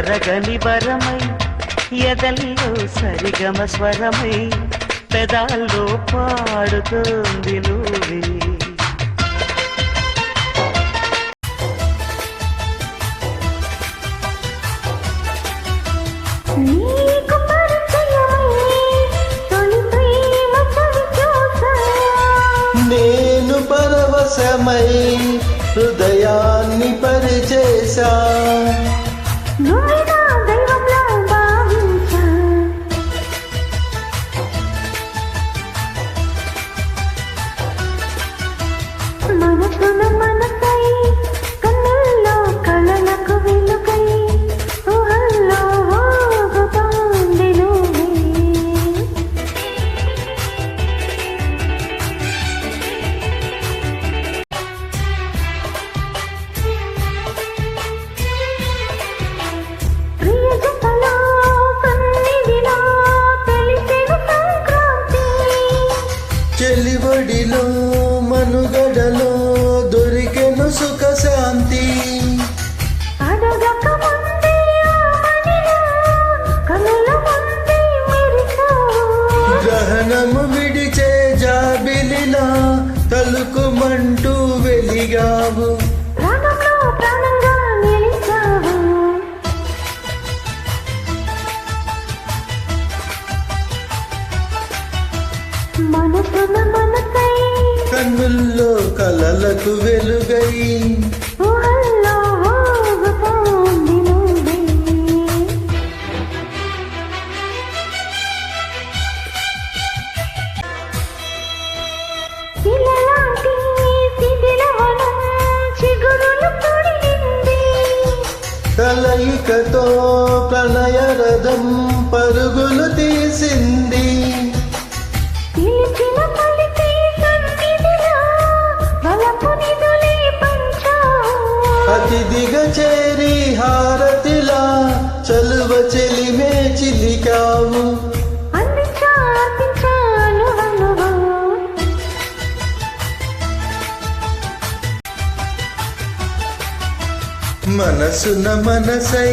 తరగని వరమై ఎదల్లో సరిగమ స్వరమై పెదాల్లో పాడుతోంది నువ్వే. నేను పరవశమై హృదయాన్ని పరిచేశా. చెలివడిలో మనుగడలో దొరికెను సుఖ శాంతి. గ్రహణము విడిచే జాబిలిలా తలుకుమంటూ వెలిగావు. కన్నుల్లో కలలకు వెలుగై కలయికతో ప్రణయ రథం పరుగులు తీసింది. అతిథిగా చేరి హారతిలా చలువ చెలిమే చిలికావు. మనసున మనసై